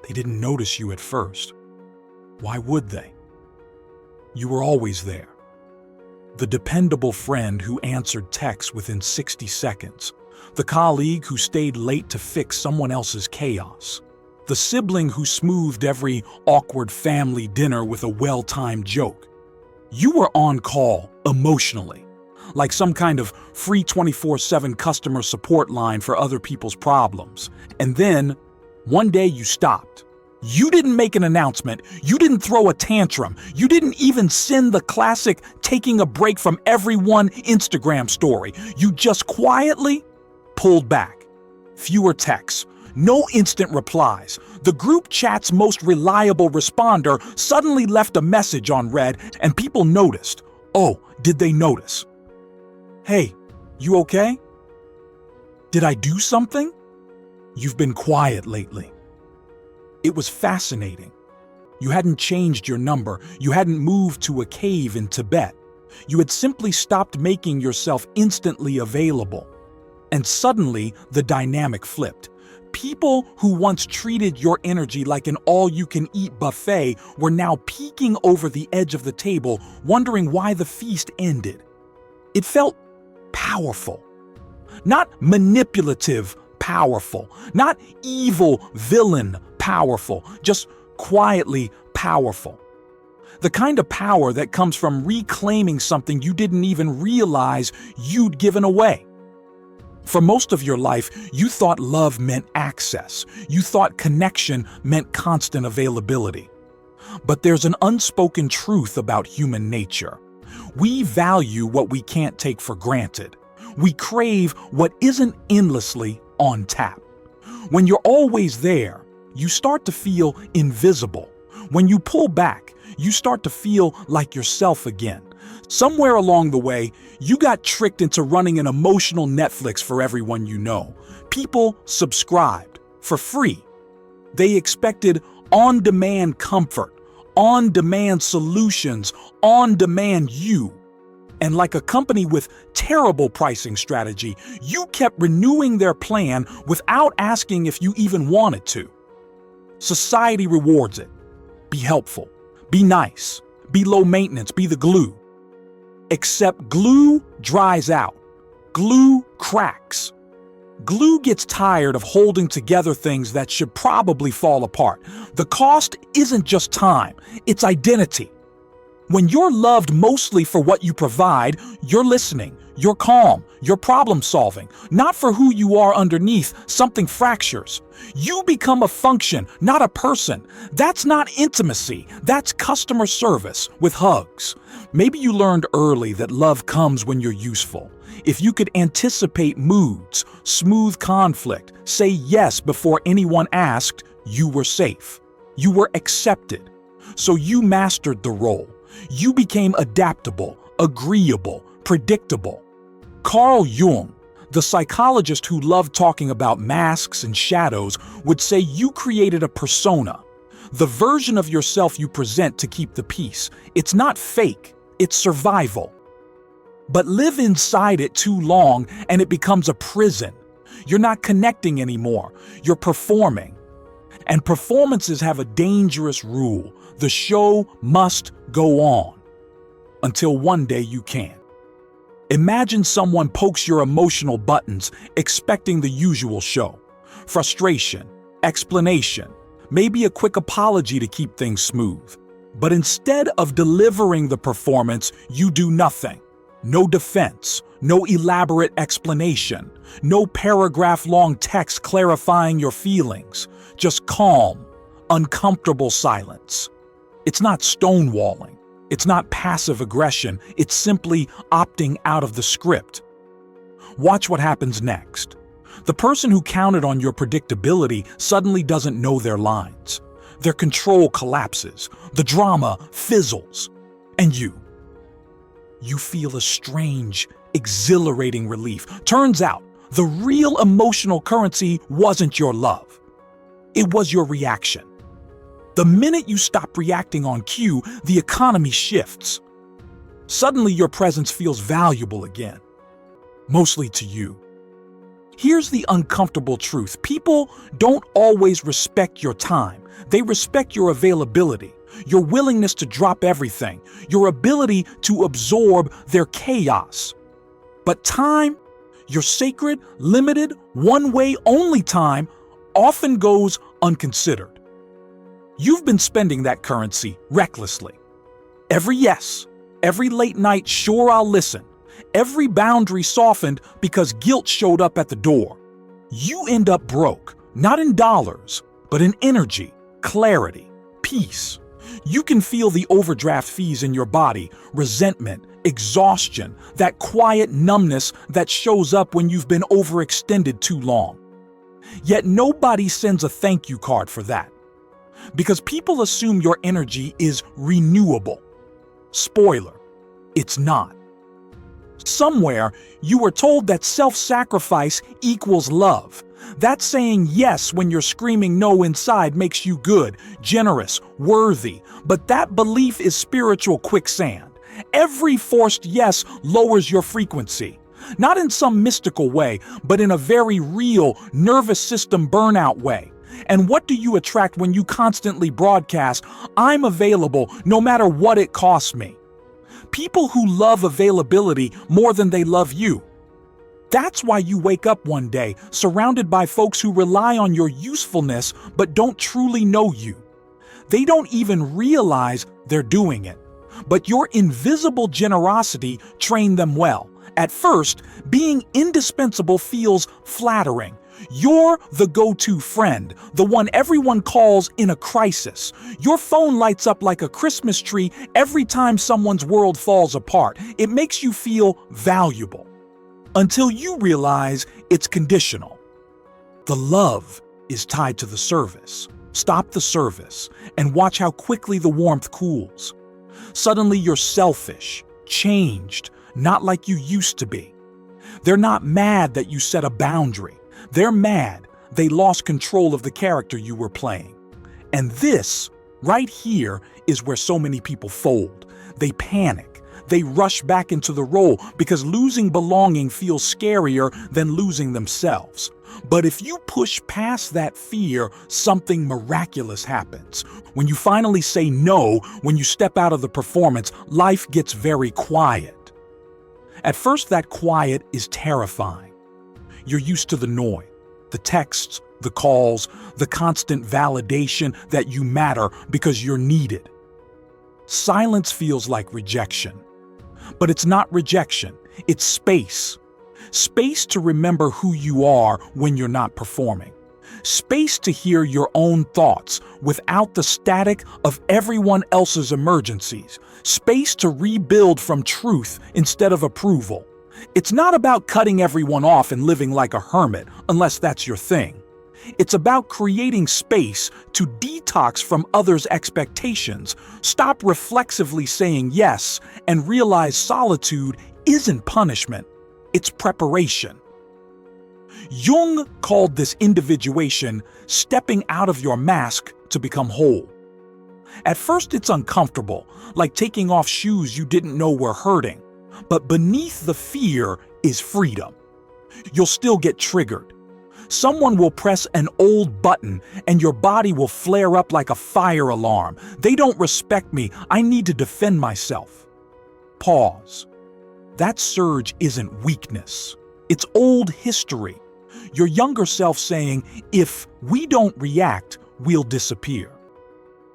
They didn't notice you at first. Why would they? You were always there. The dependable friend who answered texts within 60 seconds. The colleague who stayed late to fix someone else's chaos. The sibling who smoothed every awkward family dinner with a well-timed joke. You were on call emotionally, like some kind of free 24/7 customer support line for other people's problems. And then, one day you stopped. You didn't make an announcement. You didn't throw a tantrum. You didn't even send the classic taking a break from everyone Instagram story. You just quietly pulled back. Fewer texts. No instant replies. The group chat's most reliable responder suddenly left a message on read, and people noticed. Oh, did they notice? Hey, you okay? Did I do something? You've been quiet lately. It was fascinating. You hadn't changed your number. You hadn't moved to a cave in Tibet. You had simply stopped making yourself instantly available. And suddenly, the dynamic flipped. People who once treated your energy like an all-you-can-eat buffet were now peeking over the edge of the table, wondering why the feast ended. It felt powerful. Not manipulative powerful. Not evil villain powerful. Just quietly powerful. The kind of power that comes from reclaiming something you didn't even realize you'd given away. For most of your life, you thought love meant access. You thought connection meant constant availability. But there's an unspoken truth about human nature. We value what we can't take for granted. We crave what isn't endlessly on tap. When you're always there, you start to feel invisible. When you pull back, you start to feel like yourself again. Somewhere along the way, you got tricked into running an emotional Netflix for everyone you know. People subscribed for free. They expected on-demand comfort, on-demand solutions, on-demand you. And like a company with terrible pricing strategy, you kept renewing their plan without asking if you even wanted to. Society rewards it. Be helpful. Be nice. Be low maintenance. Be the glue. Except glue dries out. Glue cracks. Glue gets tired of holding together things that should probably fall apart. The cost isn't just time, it's identity. When you're loved mostly for what you provide, you're listening, you're calm, you're problem solving, not for who you are underneath, something fractures. You become a function, not a person. That's not intimacy, that's customer service with hugs. Maybe you learned early that love comes when you're useful. If you could anticipate moods, smooth conflict, say yes before anyone asked, you were safe. You were accepted. So you mastered the role. You became adaptable, agreeable, predictable. Carl Jung, the psychologist who loved talking about masks and shadows, would say you created a persona, the version of yourself you present to keep the peace. It's not fake, it's survival. But live inside it too long and it becomes a prison. You're not connecting anymore, you're performing. And performances have a dangerous rule. The show must go on until one day you can't. Imagine someone pokes your emotional buttons, expecting the usual show. Frustration, explanation, maybe a quick apology to keep things smooth. But instead of delivering the performance, you do nothing. No defense, no elaborate explanation, no paragraph-long text clarifying your feelings. Just calm, uncomfortable silence. It's not stonewalling. It's not passive aggression. It's simply opting out of the script. Watch what happens next. The person who counted on your predictability suddenly doesn't know their lines. Their control collapses. The drama fizzles. And you feel a strange, exhilarating relief. Turns out, the real emotional currency wasn't your love. It was your reaction. The minute you stop reacting on cue, the economy shifts. Suddenly your presence feels valuable again. Mostly to you. Here's the uncomfortable truth. People don't always respect your time. They respect your availability, your willingness to drop everything, your ability to absorb their chaos. But time, your sacred, limited, one-way only time, often goes unconsidered. You've been spending that currency recklessly. Every yes, every late night, sure I'll listen, every boundary softened because guilt showed up at the door. You end up broke, not in dollars, but in energy, clarity, peace. You can feel the overdraft fees in your body, resentment, exhaustion, that quiet numbness that shows up when you've been overextended too long. Yet nobody sends a thank you card for that, because people assume your energy is renewable. Spoiler, it's not. Somewhere, you were told that self-sacrifice equals love. That saying yes when you're screaming no inside makes you good, generous, worthy. But that belief is spiritual quicksand. Every forced yes lowers your frequency. Not in some mystical way, but in a very real, nervous system burnout way. And what do you attract when you constantly broadcast, "I'm available no matter what it costs me"? People who love availability more than they love you. That's why you wake up one day surrounded by folks who rely on your usefulness but don't truly know you. They don't even realize they're doing it. But your invisible generosity trained them well. At first, being indispensable feels flattering. You're the go-to friend, the one everyone calls in a crisis. Your phone lights up like a Christmas tree every time someone's world falls apart. It makes you feel valuable. Until you realize it's conditional. The love is tied to the service. Stop the service and watch how quickly the warmth cools. Suddenly you're selfish, changed, not like you used to be. They're not mad that you set a boundary. They're mad they lost control of the character you were playing. And this, right here, is where so many people fold. They panic. They rush back into the role because losing belonging feels scarier than losing themselves. But if you push past that fear, something miraculous happens. When you finally say no, when you step out of the performance, life gets very quiet. At first, that quiet is terrifying. You're used to the noise, the texts, the calls, the constant validation that you matter because you're needed. Silence feels like rejection. But it's not rejection, it's space. Space to remember who you are when you're not performing. Space to hear your own thoughts without the static of everyone else's emergencies. Space to rebuild from truth instead of approval. It's not about cutting everyone off and living like a hermit, unless that's your thing. It's about creating space to detox from others' expectations, stop reflexively saying yes, and realize solitude isn't punishment, it's preparation. Jung called this individuation stepping out of your mask to become whole. At first it's uncomfortable, like taking off shoes you didn't know were hurting. But beneath the fear is freedom. You'll still get triggered. Someone will press an old button and your body will flare up like a fire alarm. They don't respect me. I need to defend myself. Pause. That surge isn't weakness. It's old history. Your younger self saying, if we don't react, we'll disappear.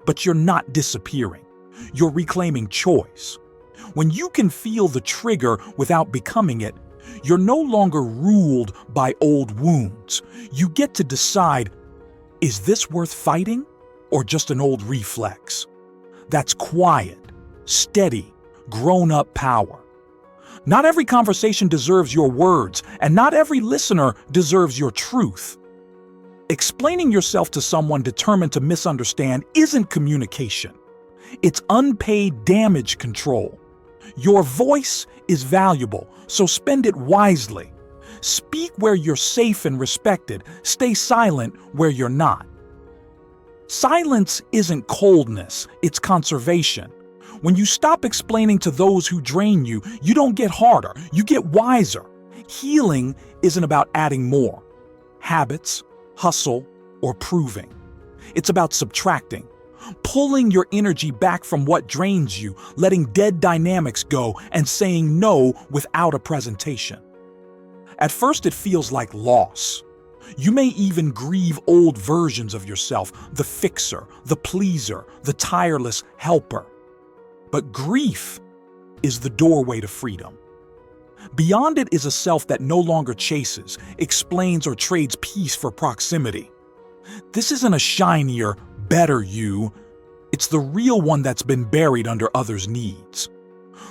But you're not disappearing. You're reclaiming choice. When you can feel the trigger without becoming it, you're no longer ruled by old wounds. You get to decide, is this worth fighting or just an old reflex? That's quiet, steady, grown-up power. Not every conversation deserves your words, and not every listener deserves your truth. Explaining yourself to someone determined to misunderstand isn't communication. It's unpaid damage control. Your voice is valuable, so spend it wisely. Speak where you're safe and respected. Stay silent where you're not. Silence isn't coldness, it's conservation. When you stop explaining to those who drain you, you don't get harder, you get wiser. Healing isn't about adding more habits, hustle, or proving. It's about subtracting, pulling your energy back from what drains you, letting dead dynamics go, and saying no without a presentation. At first, it feels like loss. You may even grieve old versions of yourself, the fixer, the pleaser, the tireless helper. But grief is the doorway to freedom. Beyond it is a self that no longer chases, explains, or trades peace for proximity. This isn't a shinier, better you. It's the real one that's been buried under others' needs.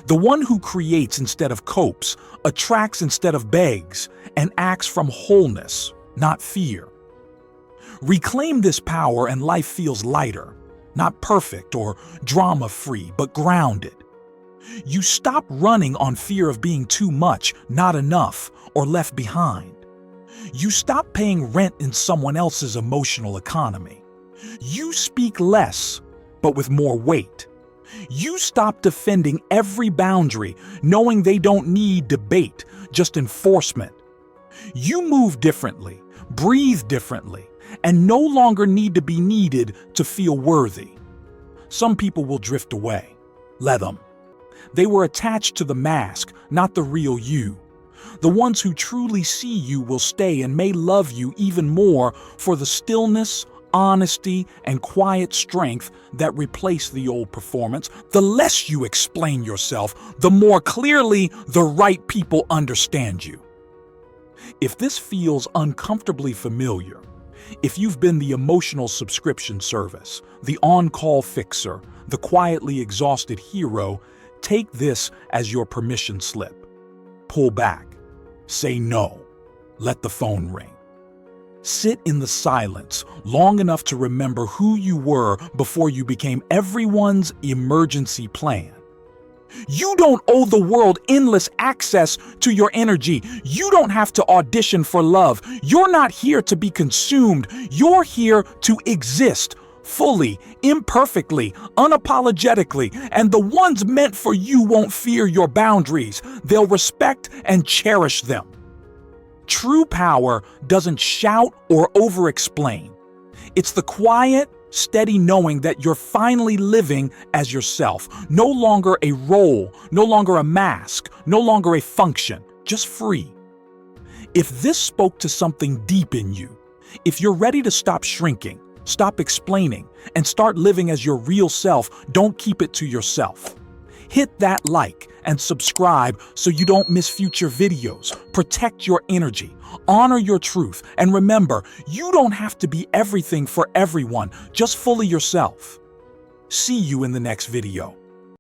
The one who creates instead of copes, attracts instead of begs, and acts from wholeness, not fear. Reclaim this power and life feels lighter, not perfect or drama-free, but grounded. You stop running on fear of being too much, not enough, or left behind. You stop paying rent in someone else's emotional economy. You speak less, but with more weight. You stop defending every boundary, knowing they don't need debate, just enforcement. You move differently, breathe differently, and no longer need to be needed to feel worthy. Some people will drift away. Let them. They were attached to the mask, not the real you. The ones who truly see you will stay and may love you even more for the stillness, honesty, and quiet strength that replace the old performance. The less you explain yourself, the more clearly the right people understand you. If this feels uncomfortably familiar, if you've been the emotional subscription service, the on-call fixer, the quietly exhausted hero, take this as your permission slip. Pull back. Say no. Let the phone ring. Sit in the silence long enough to remember who you were before you became everyone's emergency plan. You don't owe the world endless access to your energy. You don't have to audition for love. You're not here to be consumed. You're here to exist fully, imperfectly, unapologetically, and the ones meant for you won't fear your boundaries. They'll respect and cherish them. True power doesn't shout or over-explain. It's the quiet, steady knowing that you're finally living as yourself, no longer a role, no longer a mask, no longer a function, just free. If this spoke to something deep in you, if you're ready to stop shrinking, stop explaining, and start living as your real self, don't keep it to yourself. Hit that like and subscribe so you don't miss future videos. Protect your energy, honor your truth, and remember, you don't have to be everything for everyone, just fully yourself. See you in the next video.